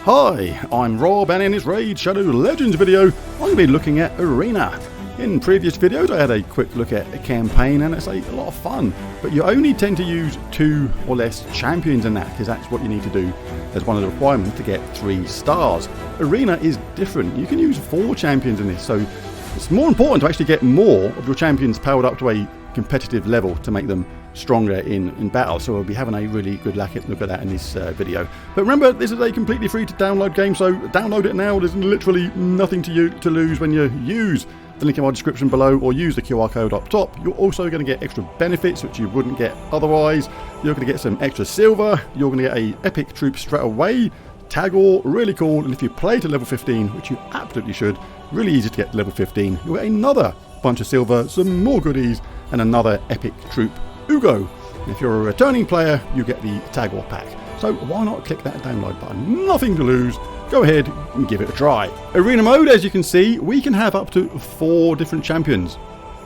Hi, I'm Rob, and in this Raid Shadow Legends video, I'm going to be looking at Arena. In previous videos I had a quick look at a campaign, and it's a lot of fun, but you only tend to use 2 or less champions in that, because that's what you need to do as one of the requirements to get 3 stars. Arena is different. You can use 4 champions in this, so it's more important to actually get more of your champions powered up to a competitive level to make them stronger in battle. So we'll be having a really good look at that in this video. But remember, this is a completely free to download game, so download it now. There's literally nothing to lose when you use the link in my description below or use the QR code up top. You're also going to get extra benefits which you wouldn't get otherwise. You're going to get some extra silver. You're going to get a epic troop straight away. Tagore, really cool, and if you play to level 15, which you absolutely should, really easy to get to level 15, you'll get another bunch of silver, some more goodies, and another epic troop, Ugo. And if you're a returning player, you get the Tagore pack. So why not click that download button? Nothing to lose. Go ahead and give it a try. Arena mode, as you can see, we can have up to 4 different champions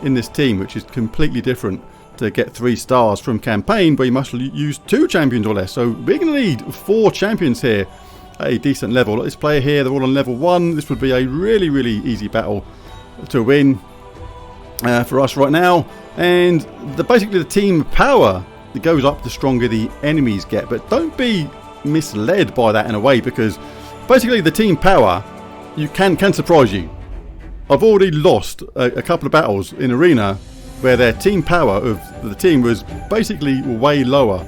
in this team, which is completely different to get 3 stars from campaign, where you must use 2 champions or less. So we're going to need 4 champions here at a decent level. Like this player here, they're all on level 1. This would be a really easy battle to win for us right now. And basically the team power that goes up the stronger the enemies get. But don't be misled by that in a way, because basically the team power can surprise you. I've already lost a couple of battles in Arena where their team power of the team was basically way lower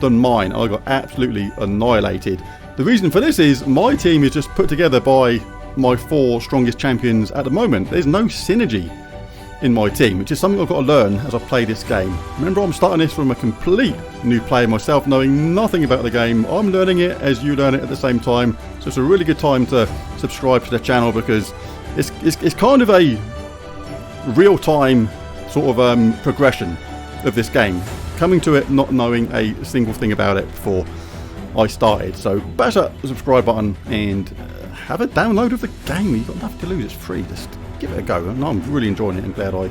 than mine. I got absolutely annihilated. The reason for this is my team is just put together by my 4 strongest champions at the moment. There's no synergy in my team, which is something I've got to learn as I play this game. Remember, I'm starting this from a complete new player myself, knowing nothing about the game. I'm learning it as you learn it at the same time, so it's a really good time to subscribe to the channel, because it's kind of a real-time sort of progression of this game, coming to it not knowing a single thing about it before I started. So bash that subscribe button and have a download of the game. You've got nothing to lose, it's free. Just give it a go, and I'm really enjoying it and glad I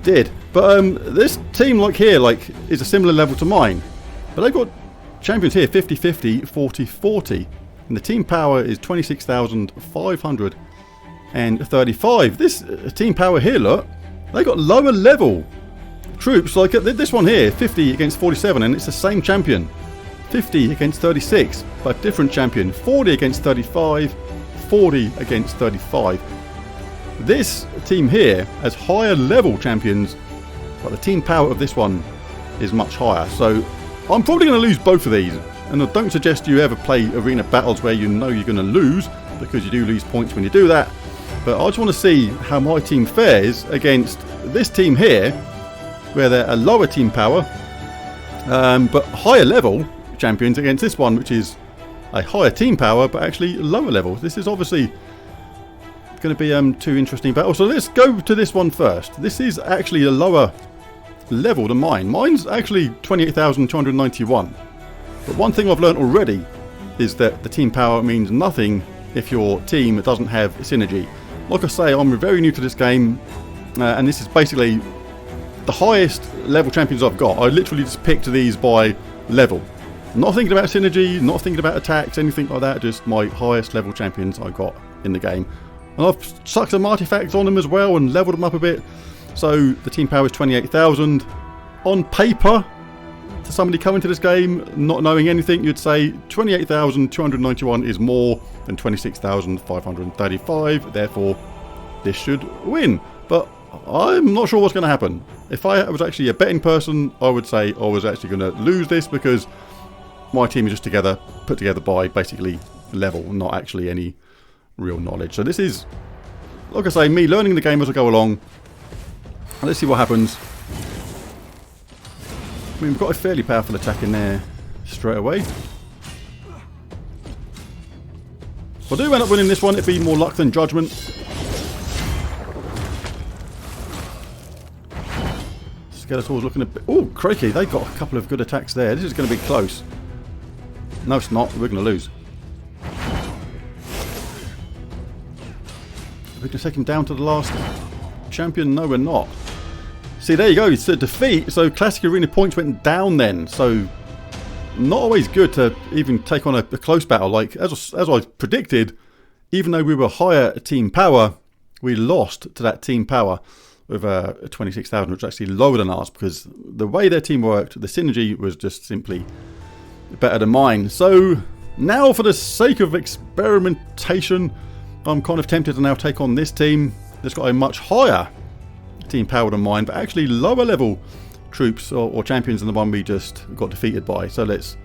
did. But this team is a similar level to mine, but they've got champions here 50-50, 40-40, and the team power is 26,535. This team power here, look, they got lower level troops, like this one here, 50 against 47, and it's the same champion. 50 against 36, but different champion. 40 against 35, 40 against 35. This team here has higher level champions, but the team power of this one is much higher. So I'm probably going to lose both of these, and I don't suggest you ever play arena battles where you know you're going to lose, because you do lose points when you do that. But I just want to see how my team fares against this team here, where they're a lower team power, but higher level champions, against this one, which is a higher team power but actually lower level. This is obviously going to be 2 interesting battles. So let's go to this one first. This is actually a lower level than mine. Mine's actually 28,291. But one thing I've learned already is that the team power means nothing if your team doesn't have synergy. Like I say, I'm very new to this game, and this is basically the highest level champions I've got. I literally just picked these by level. Not thinking about synergy, not thinking about attacks, anything like that, just my highest level champions I got in the game. And I've sucked some artifacts on them as well and leveled them up a bit. So the team power is 28,000. On paper, to somebody coming to this game not knowing anything, you'd say 28,291 is more than 26,535. Therefore, this should win. But I'm not sure what's going to happen. If I was actually a betting person, I would say I was actually going to lose this, because my team is just put together by basically level, not actually any real knowledge. So this is, like I say, me learning the game as I go along. Let's see what happens. I mean, we've got a fairly powerful attack in there straight away. If I do end up winning this one, it'd be more luck than judgment. Skeletor's looking a bit... Oh, crikey, they've got a couple of good attacks there. This is going to be close. No, it's not. We're going to lose. We're going to take him down to the last champion. No, we're not. See, there you go. It's a defeat. So Classic Arena points went down then. So not always good to even take on a close battle. Like, as I predicted, even though we were higher team power, we lost to that team power with 26,000, which is actually lower than ours, because the way their team worked, the synergy was just simply better than mine. So now, for the sake of experimentation, I'm kind of tempted to now take on this team that's got a much higher team power than mine, but actually lower level troops or champions than the one we just got defeated by. So let's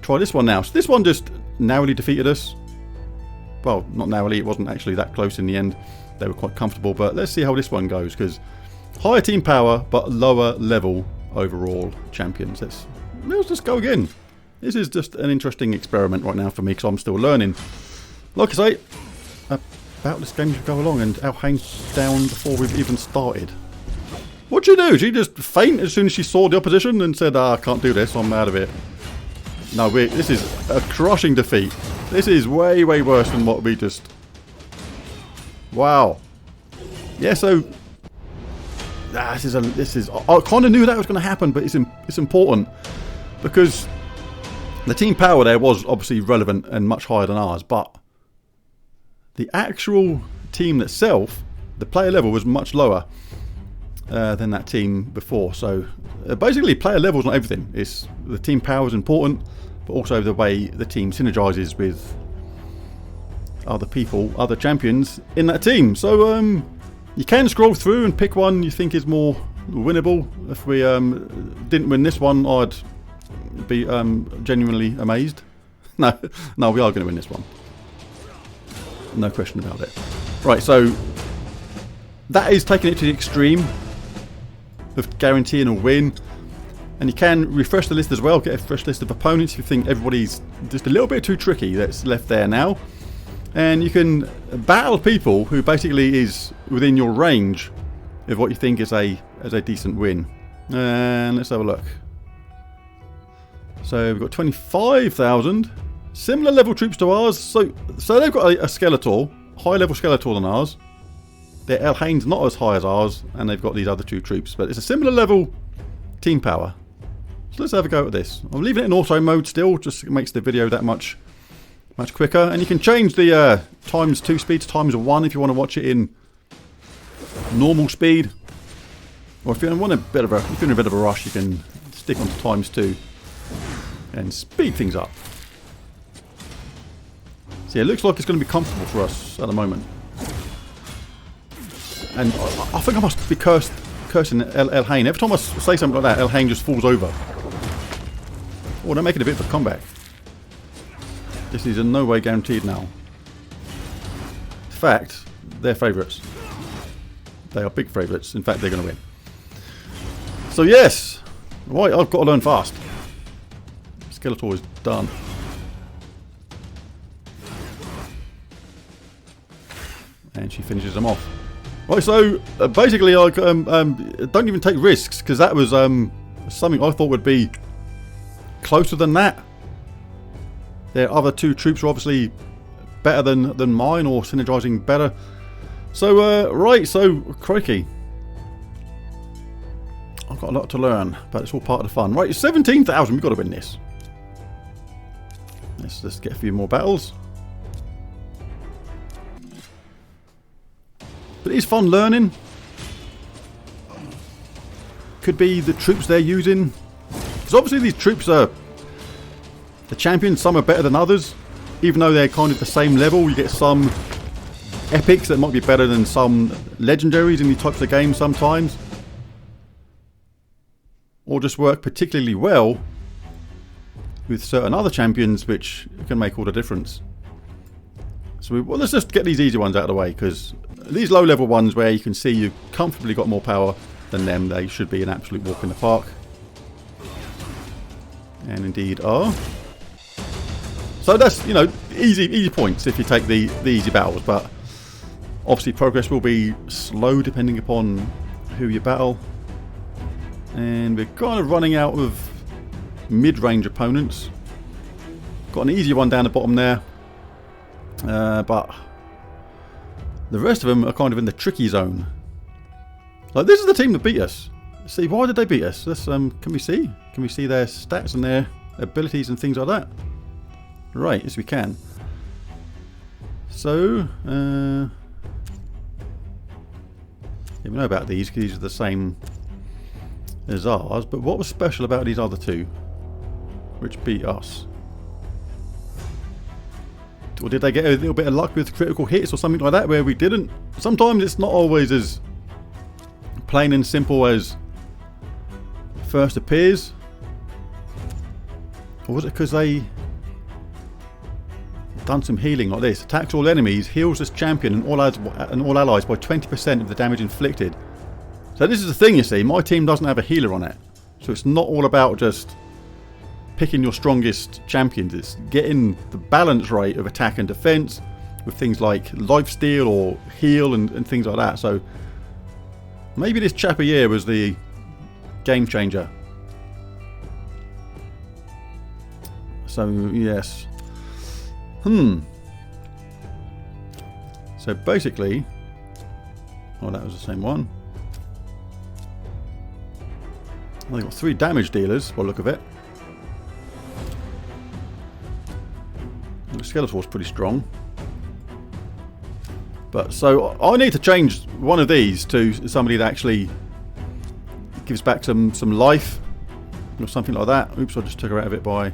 try this one now. So this one just narrowly defeated us. Well, not narrowly, it wasn't actually that close in the end. They were quite comfortable, but let's see how this one goes, because higher team power but lower level overall champions. Let's just go again. This is just an interesting experiment right now for me, because I'm still learning. Like I say, about this game should go along, and Elhain's down before we've even started. What'd she do? She just faint as soon as she saw the opposition and said, I can't do this, I'm out of it. No, this is a crushing defeat. This is way, way worse than what we just... Wow. Yeah, so... This is... I kind of knew that was going to happen, but it's important. Because the team power there was obviously relevant and much higher than ours, but the actual team itself, the player level, was much lower than that team before. So basically, player level is not everything. It's the team power is important, but also the way the team synergizes with other people, other champions in that team. So you can scroll through and pick one you think is more winnable. If we didn't win this one, I'd be genuinely amazed. No, we are going to win this one. No question about it. Right, so that is taking it to the extreme of guaranteeing a win. And you can refresh the list as well, get a fresh list of opponents if you think everybody's just a little bit too tricky that's left there now. And you can battle people who basically is within your range of what you think is a decent win. And let's have a look. So we've got 25,000. Similar level troops to ours. So they've got a Skeletor, high level Skeletor than ours. Their Elhain's not as high as ours, and they've got these other two troops. But it's a similar level team power. So let's have a go at this. I'm leaving it in auto mode still, just makes the video that much quicker. And you can change the ×2 speed to ×1 if you want to watch it in normal speed. Or if you're in a bit of a rush, you can stick on to ×2 and speed things up. So yeah, it looks like it's going to be comfortable for us at the moment. And I think I must be cursing Elhain. Every time I say something like that, Elhain just falls over. Oh, they're making a bit of a comeback. This is in no way guaranteed now. In fact, they're favourites. They are big favourites. In fact, they're going to win. So yes, right, I've got to learn fast. Skeletor is done. And she finishes them off. Right, so basically I don't even take risks, because that was something I thought would be closer than that. Their other two troops are obviously better than mine, or synergizing better. So right, so crikey, I've got a lot to learn, but it's all part of the fun. Right, 17,000, we've got to win this. Let's just get a few more battles. But it is fun learning. Could be the troops they're using. Because obviously these troops are the champions. Some are better than others. Even though they're kind of the same level, you get some epics that might be better than some legendaries in these types of games sometimes. Or just work particularly well with certain other champions, which can make all the difference. So let's just get these easy ones out of the way, because these low level ones where you can see you've comfortably got more power than them, they should be an absolute walk in the park. And indeed are. So that's, you know, easy points if you take the easy battles, but obviously progress will be slow depending upon who you battle. And we're kind of running out of mid-range opponents. Got an easy one down the bottom there. But the rest of them are kind of in the tricky zone. Like, this is the team that beat us. See, why did they beat us? Let's, can we see? Can we see their stats and their abilities and things like that? Right, yes we can. So, yeah, we know about these because these are the same as ours, but what was special about these other two which beat us? Or did they get a little bit of luck with critical hits or something like that where we didn't? Sometimes it's not always as plain and simple as first appears. Or was it because they done some healing like this? Attacks all enemies, heals this champion and all allies by 20% of the damage inflicted. So this is the thing, you see, my team doesn't have a healer on it. So it's not all about just picking your strongest champions. It's getting the balance rate of attack and defense with things like lifesteal or heal and things like that. So maybe this chap here was the game changer. So yes. So basically, oh, that was the same one. They've got 3 damage dealers by the look of it. The Skeletor's pretty strong. But so I need to change one of these to somebody that actually gives back some life or something like that. Oops, I just took her out of it by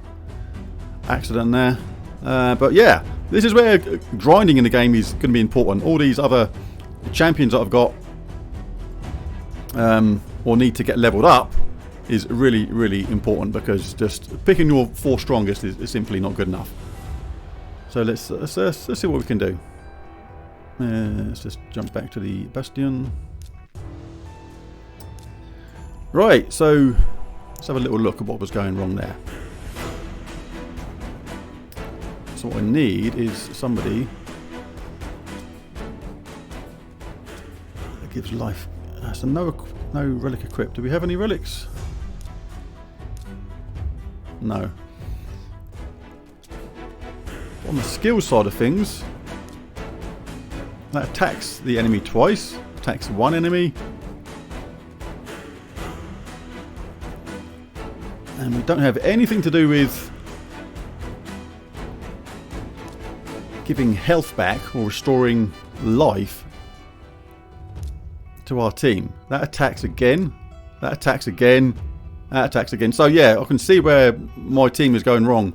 accident there. But yeah, this is where grinding in the game is going to be important. All these other champions that I've got or need to get leveled up is really, really important, because just picking your 4 strongest is simply not good enough. So let's see what we can do. Let's just jump back to the Bastion. Right, so let's have a little look at what was going wrong there. So what I need is somebody that gives life. So no relic equipped. Do we have any relics? No. On the skill side of things, that attacks the enemy twice, attacks one enemy, and we don't have anything to do with giving health back or restoring life to our team. That attacks again, that attacks again, that attacks again. So yeah, I can see where my team is going wrong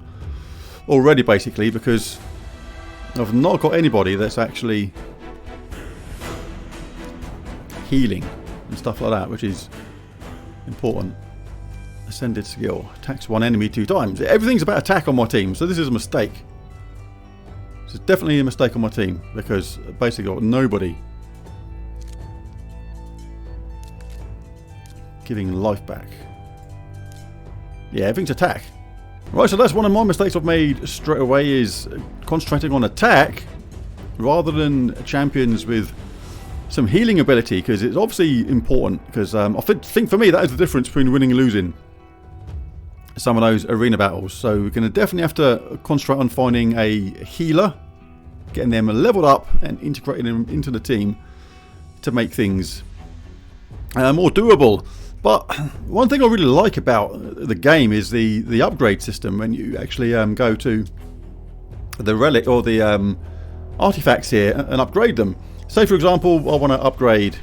already, basically, because I've not got anybody that's actually healing and stuff like that, which is important. Ascended skill, attacks one enemy 2 times. Everything's about attack on my team, so this is a mistake. This is definitely a mistake on my team, because basically I've got nobody giving life back. Yeah, everything's attack. Right, so that's one of my mistakes I've made straight away, is concentrating on attack rather than champions with some healing ability, because it's obviously important, because I think for me that is the difference between winning and losing some of those arena battles. So we're going to definitely have to concentrate on finding a healer, getting them leveled up and integrating them into the team to make things more doable. But one thing I really like about the game is the upgrade system. When you actually go to the relic or the artifacts here and upgrade them. Say for example, I want to upgrade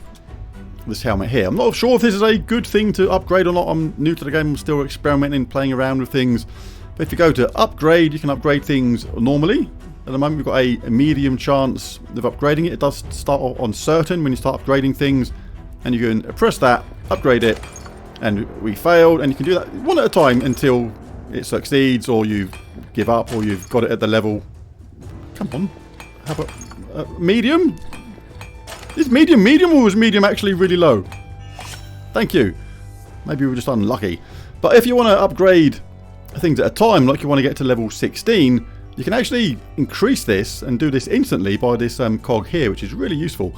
this helmet here. I'm not sure if this is a good thing to upgrade or not. I'm new to the game, I'm still experimenting, playing around with things. But if you go to upgrade, you can upgrade things normally. At the moment we've got a medium chance of upgrading it. It does start on certain when you start upgrading things. And you can press that, upgrade it, and we failed. And you can do that one at a time until it succeeds, or you give up, or you've got it at the level. Come on, how about medium? Is medium medium, or was medium actually really low? Thank you. Maybe we were just unlucky. But if you want to upgrade things at a time, like you want to get to level 16, you can actually increase this and do this instantly by this cog here, which is really useful.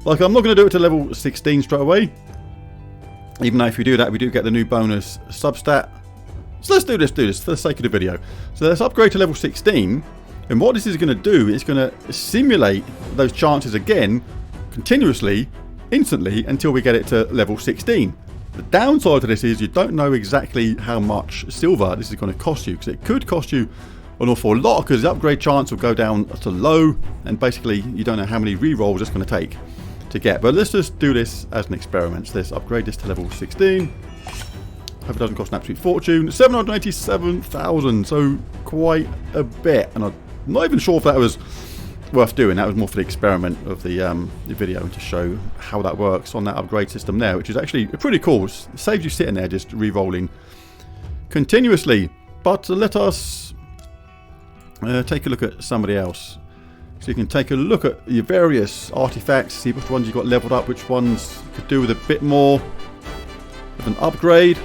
Like, I'm not going to do it to level 16 straight away, even though if we do that, we do get the new bonus substat. So let's do this for the sake of the video. So let's upgrade to level 16, and what this is going to do is going to simulate those chances again, continuously, instantly, until we get it to level 16. The downside to this is you don't know exactly how much silver this is going to cost you, because it could cost you an awful lot, because the upgrade chance will go down to low, and basically you don't know how many rerolls it's going to take to get. But let's just do this as an experiment. So let's upgrade this to level 16. Hope it doesn't cost an absolute fortune. 787,000, so quite a bit. And I'm not even sure if that was worth doing. That was more for the experiment of the video, to show how that works on that upgrade system there, which is actually pretty cool. It saves you sitting there just re-rolling continuously. But let us take a look at somebody else. So you can take a look at your various artifacts, see which ones you got leveled up, which ones could do with a bit more of an upgrade,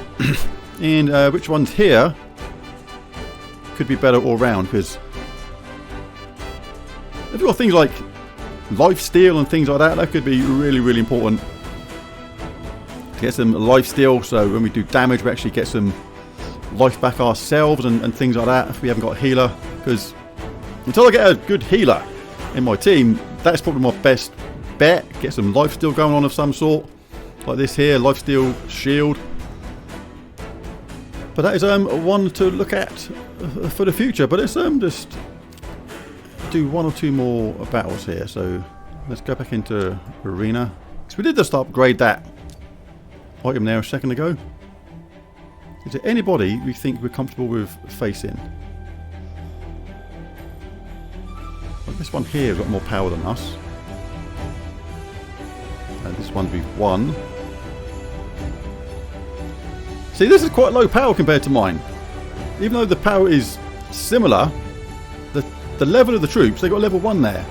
and which ones here could be better all round. Because if you've got things like life steal and things like that, that could be really, really important to get some life steal. So when we do damage, we actually get some life back ourselves and things like that, if we haven't got a healer. Because until I get a good healer in my team, that's probably my best bet. Get some life steal going on of some sort, like this here, life steal shield. But that is one to look at for the future. But let's just do one or two more battles here. So let's go back into arena, because we did just upgrade that item there a second ago. Is there anybody we think we're comfortable with facing? Well, this one here has got more power than us. And this one we've won. See, this is quite low power compared to mine. Even though the power is similar, the level of the troops, they got level 1 there.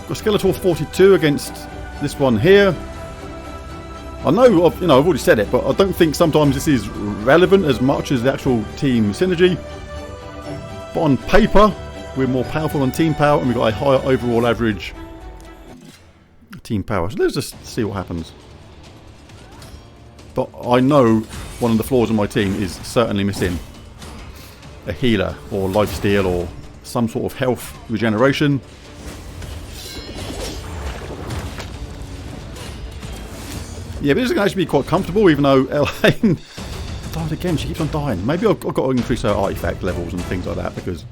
Got Skeletor 42 against this one here. I know, I've already said it, but I don't think sometimes this is relevant as much as the actual team synergy. But on paper, we're more powerful on team power, and we've got a higher overall average team power. So let's just see what happens. But I know one of the flaws in my team is certainly missing a healer or life steal or some sort of health regeneration. Yeah, but this is going to actually be quite comfortable, even though Elaine died again. She keeps on dying. Maybe I've got to increase her artifact levels and things like that, because...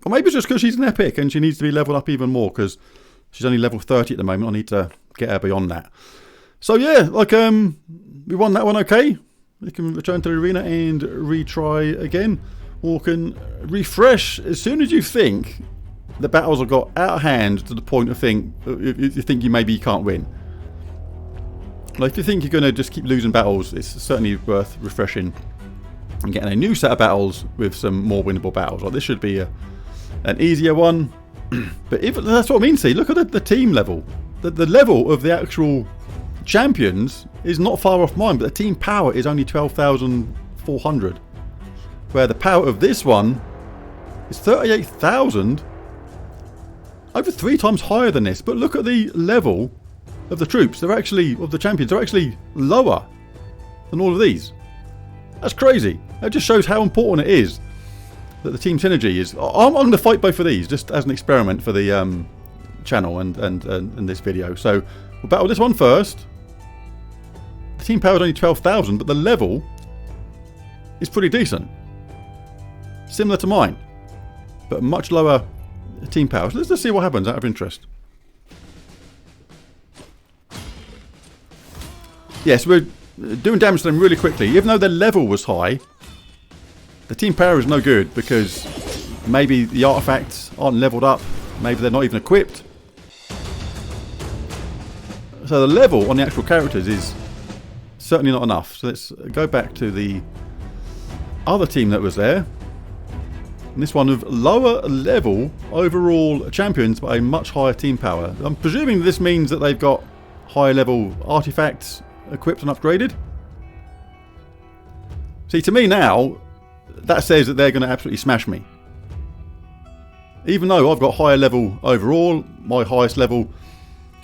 Or maybe it's just because she's an epic and she needs to be leveled up even more, because she's only level 30 at the moment. I need to get her beyond that. So yeah, like, we won that one okay. We can return to the arena and retry again. Or can refresh as soon as you think the battles have got out of hand to the point of you think maybe you can't win. Like, if you think you're going to just keep losing battles, it's certainly worth refreshing and getting a new set of battles with some more winnable battles. Like, this should be an easier one. But if that's what I mean, see, look at the team level. The level of the actual champions is not far off mine, but the team power is only 12,400. Where the power of this one is 38,000. Over 3 times higher than this. But look at the level of the troops. They're actually, of the champions, they're actually lower than all of these. That's crazy. That just shows how important it is that the team synergy is. I'm going to fight both of these just as an experiment for the channel and this video. So we'll battle this one first. The team power is only 12,000, but the level is pretty decent. Similar to mine, but much lower team power. So let's just see what happens out of interest. Yes, we're doing damage to them really quickly. Even though their level was high, the team power is no good, because maybe the artifacts aren't leveled up. Maybe they're not even equipped. So the level on the actual characters is certainly not enough. So let's go back to the other team that was there. And this one with lower level overall champions, but a much higher team power. I'm presuming this means that they've got higher level artifacts equipped and upgraded. See, to me now, that says that they're going to absolutely smash me. Even though I've got higher level overall, my highest level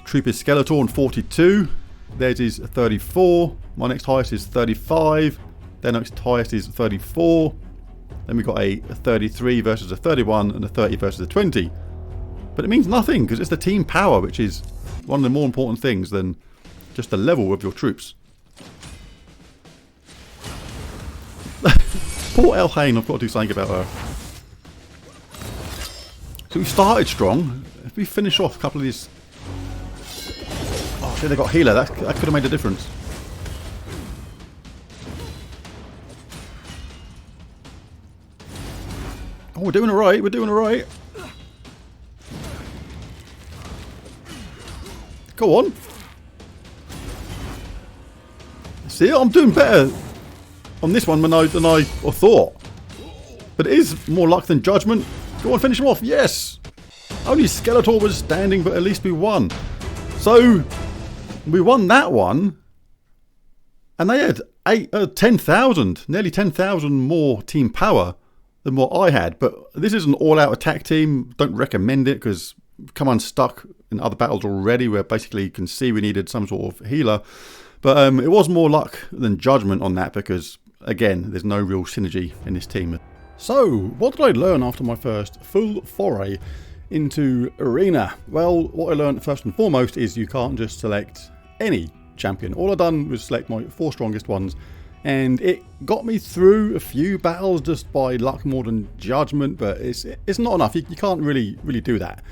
troop is Skeletor on 42. Theirs is 34. My next highest is 35. Their next highest is 34. Then we've got a 33 versus a 31 and a 30 versus a 20. But it means nothing, because it's the team power, which is one of the more important things than just the level of your troops. Poor Elhain, I've got to do something about her. So we started strong. If we finish off a couple of these... Oh shit, they got healer. That could have made a difference. Oh, we're doing alright. We're doing alright. Go on. See, I'm doing better on this one than I thought. But it is more luck than judgment. Go on, finish him off. Yes. Only Skeletor was standing, but at least we won. So we won that one, and they had 10,000, nearly 10,000 more team power than what I had. But this is an all-out attack team. Don't recommend it because come unstuck in other battles already, where basically you can see we needed some sort of healer. But it was more luck than judgment on that because, again, there's no real synergy in this team. So, what did I learn after my first full foray into Arena? Well, what I learned first and foremost is you can't just select any champion. All I've done was select my 4 strongest ones, and it got me through a few battles just by luck more than judgment, but it's not enough. You can't really do that.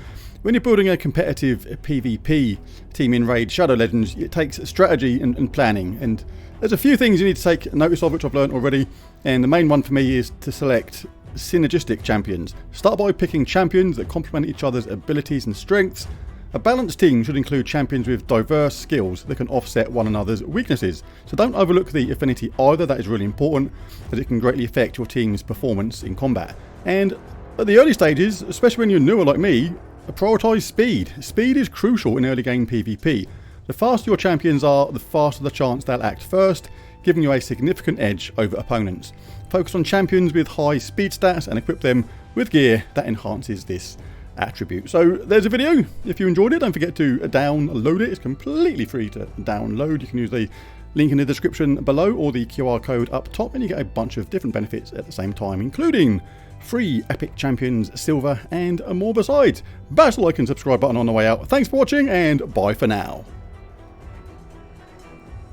When you're building a competitive PvP team in Raid Shadow Legends, it takes strategy and planning, and there's a few things you need to take notice of, which I've learned already, and the main one for me is to select synergistic champions. Start by picking champions that complement each other's abilities and strengths. A balanced team should include champions with diverse skills that can offset one another's weaknesses. So don't overlook the affinity either, that is really important, as it can greatly affect your team's performance in combat. And at the early stages, especially when you're newer like me, prioritise speed. Speed is crucial in early game PvP. The faster your champions are, the faster the chance they'll act first, giving you a significant edge over opponents. Focus on champions with high speed stats and equip them with gear that enhances this attribute. So there's a video. If you enjoyed it, don't forget to download it. It's completely free to download. You can use the link in the description below or the QR code up top, and you get a bunch of different benefits at the same time, including free epic champions, silver, and more besides. Bash the like and subscribe button on the way out. Thanks for watching, and bye for now.